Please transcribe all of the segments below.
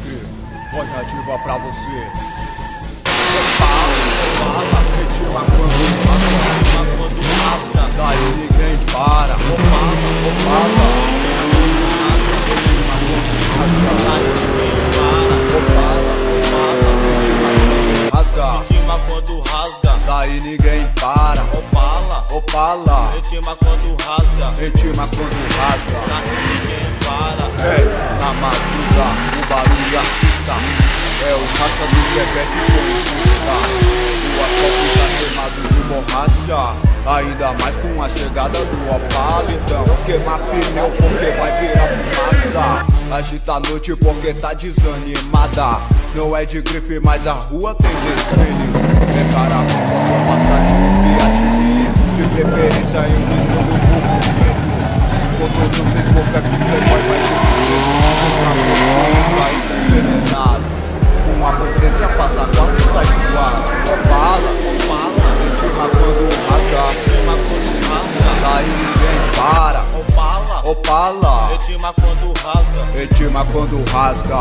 crer, voz nativa pra você. Opala, Retima quando rasga, daí ninguém para. opala, Retima quando rasga, daí ninguém para. Opala, retima quando rasga, retima quando rasga, daí ninguém para. na madruga, o barulho assusta. É o racha do Chevette como Fusca. O asfalto tá queimado de borracha, ainda mais com a chegada do Opala. Então queima pneu porque vai virar fumaça. Agita a noite porque tá desanimada. Não é de grife, mas a rua tem desfile. É caravana, posso passar de um Fiat Mini, de preferência em um disco do movimento. Todos vocês boca que playboy vai ter que ser. Sair envenenado, com a potência passa a guarda e sai do ar. Opala, retima quando rasga, daí ninguém para. Opala, Retima quando rasga, retima quando rasga.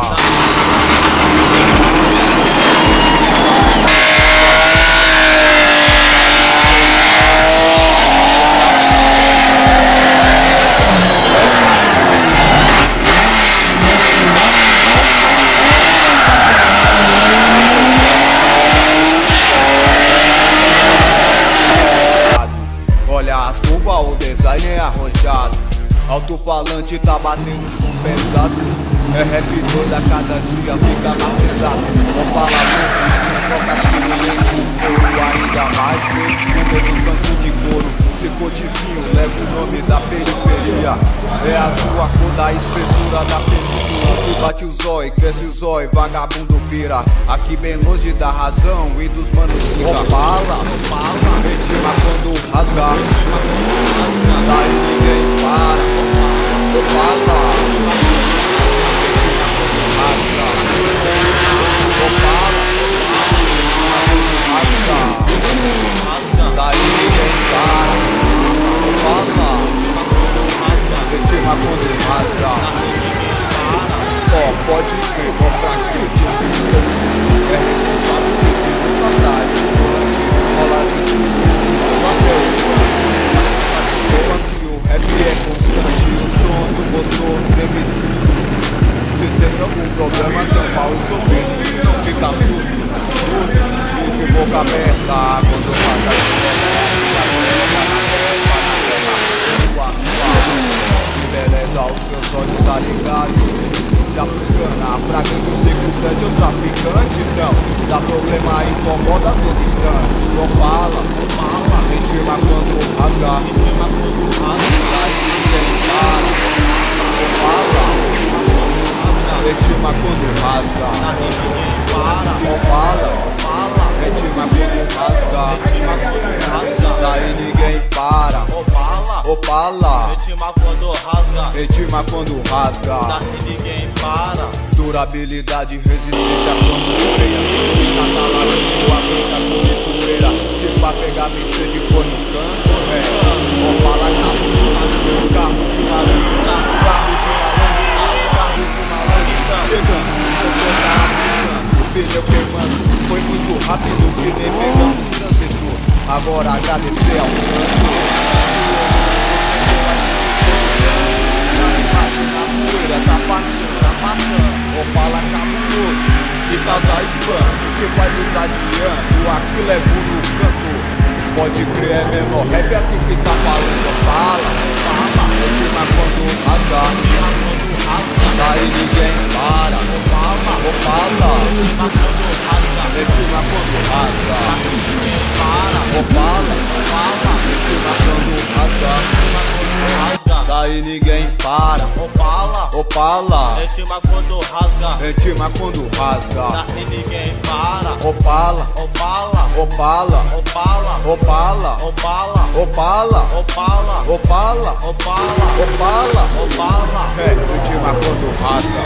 Olha as curvas, o design é arrojado. Alto-falante tá batendo som pesado. É rap doido, a cada dia fica mais pesado. Opala muito, toca aqui no meio. Ainda mais feito com mesmos bancos de couro. Se for de vinho, leva o nome da periferia. É a sua cor da espessura da península. Se bate o zói, cresce o zói, vagabundo vira. Aqui bem longe da razão e dos manos fica. Opala, retima quando rasgar, daí ninguém para. Opala, retima quando rasga. Opala, rasga, daí ninguém para. Opala, retima quando rasga. Ó, pode crer, mostra que eu te juro. É responsável por que nunca traz. Rola de tudo, isso até o aqui o rap é constante. O som do motor treme tudo. Se tem algum problema, tampa os ouvidos. Se não fica surdo, e de boca aberta. Quando passa de beleza, os seus olhos tá ligado. Já buscando a fragrante, o 5-7 o traficante. Então, dá problema, incomoda todo instante. Opala, retima quando rasga, daí ninguém para. Opala, retima quando rasga. Opala, retima quando rasga, daí ninguém para. Opala, retima quando rasga, retima quando rasga. daí ninguém para. Durabilidade, resistência quando freia. Catalagem de sua vida com poeira. Se pra pegar Mercedes põe no canto, Opala cabuloso, carro de malandro, carro de malandro. Chegando, o tá avisando, o pneu queimando. Foi muito rápido que nem pegamos trânsito. Agora agradecer ao santo. Tá passando, Opala cabuloso, que causa espanto, que faz os adianto, aqui levo no canto. Pode crer, é menor rap aqui que tá falando. Opala, retima quando rasga, daí ninguém para. Opala, retima quando rasga. Opala, retima quando rasga, daí ninguém para. Opala, Retima quando rasga, retima quando rasga. daí ninguém para. Opala, Opala, Opala, Opala, Opala, Opala, Opala, Opala, Opala, Opala, Opala. Opala. Retima quando rasga.